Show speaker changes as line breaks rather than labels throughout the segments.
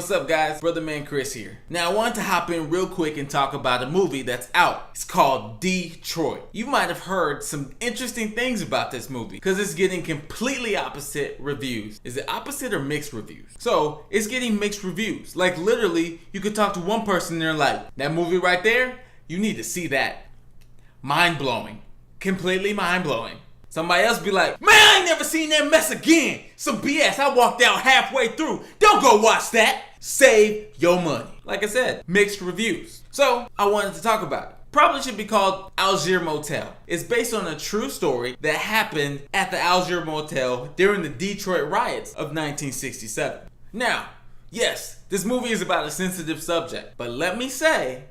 What's up, guys? Brother Man Chris here. Now I wanted to hop in real quick and talk about a movie that's out. It's called Detroit. You might have heard some interesting things about this movie because it's getting completely opposite reviews. Is it opposite or mixed reviews? So it's getting mixed reviews. Like literally, you could talk to one person and they're like, that movie right there, you need to see that. Mind blowing. Completely mind blowing. Somebody else be like, man, I ain't never seen that mess again. Some BS. I walked out halfway through. Don't go watch that. Save your money. Like I said, mixed reviews. So I wanted to talk about it. Probably should be called Algee Motel. It's based on a true story that happened at the Algee Motel during the Detroit riots of 1967. Now, yes, this movie is about a sensitive subject, but let me say,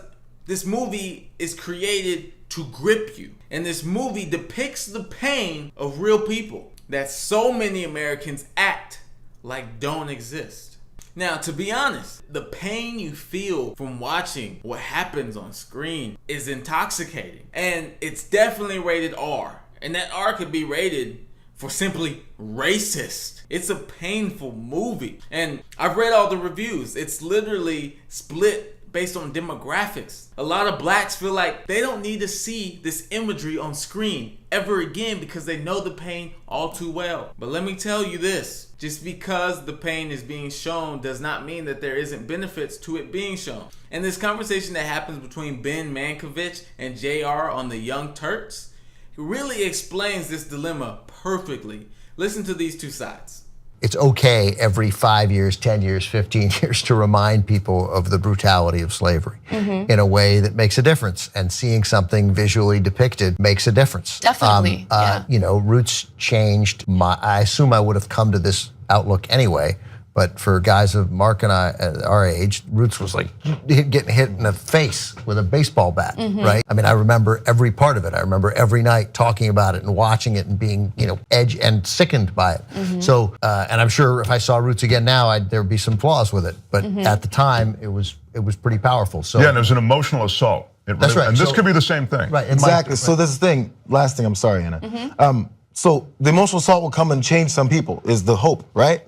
this movie is created to grip you. And this movie depicts the pain of real people that so many Americans act like don't exist. Now, to be honest, the pain you feel from watching what happens on screen is intoxicating. And it's definitely rated R. And that R could be rated for simply racist. It's a painful movie. And I've read all the reviews. It's literally split based on demographics. A lot of blacks feel like they don't need to see this imagery on screen ever again because they know the pain all too well. But let me tell you this, just because the pain is being shown does not mean that there isn't benefits to it being shown. And this conversation that happens between Ben Mankiewicz and JR on the Young Turks really explains this dilemma perfectly. Listen to these two sides.
It's okay every 5 years, 10 years, 15 years to remind people of the brutality of slavery in a way that makes a difference. And seeing something visually depicted makes a difference.
Definitely.
You know, Roots changed I assume I would have come to this outlook anyway, but for guys of Mark and I, our age, Roots was like getting hit in the face with a baseball bat, right? I mean, I remember every part of it. I remember every night talking about it and watching it and being, edged and sickened by it. So, and I'm sure if I saw Roots again now, there'd be some flaws with it. But at the time, it was pretty powerful. So
yeah, and it was an emotional assault.
That's right.
And this could be the same thing.
Right.
Exactly. So this is the thing. Last thing. I'm sorry, Anna. So the emotional assault will come and change some people. Is the hope, right?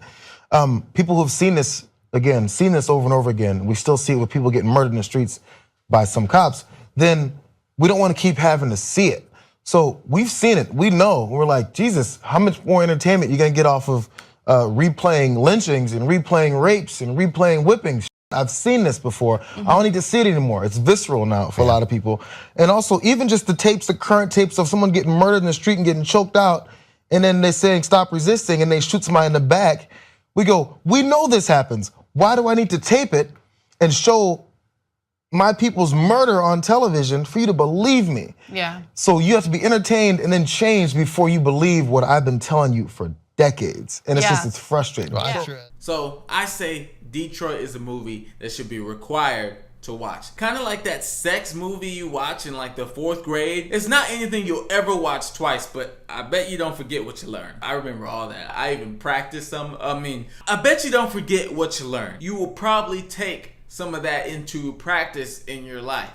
People who've seen this over and over again, we still see it with people getting murdered in the streets by some cops, then we don't want to keep having to see it. So we've seen it, we know, we're like, Jesus, how much more entertainment you gonna get off of replaying lynchings and replaying rapes and replaying whippings? I've seen this before, I don't need to see it anymore. It's visceral now for a lot of people. And also even just the current tapes of someone getting murdered in the street and getting choked out, and then they're saying stop resisting and they shoot somebody in the back. We go, we know this happens. Why do I need to tape it and show my people's murder on television for you to believe me?
Yeah.
So you have to be entertained and then changed before you believe what I've been telling you for decades. And it's frustrating.
So I say Detroit is a movie that should be required to watch. Kind of like that sex movie you watch in like the 4th grade. It's not anything you'll ever watch twice, but I bet you don't forget what you learned. I remember all that. I even practiced some. I bet you don't forget what you learned. You will probably take some of that into practice in your life.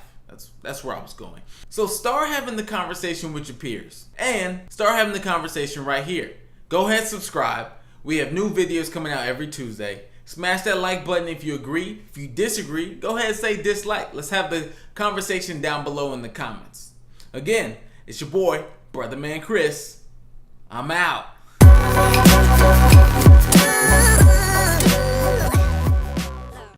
That's where I was going. So start having the conversation with your peers and start having the conversation right here. Go ahead, subscribe. We have new videos coming out every Tuesday. Smash that like button if you agree. If you disagree, go ahead and say dislike. Let's have the conversation down below in the comments. Again, it's your boy, Brother Man Chris. I'm out.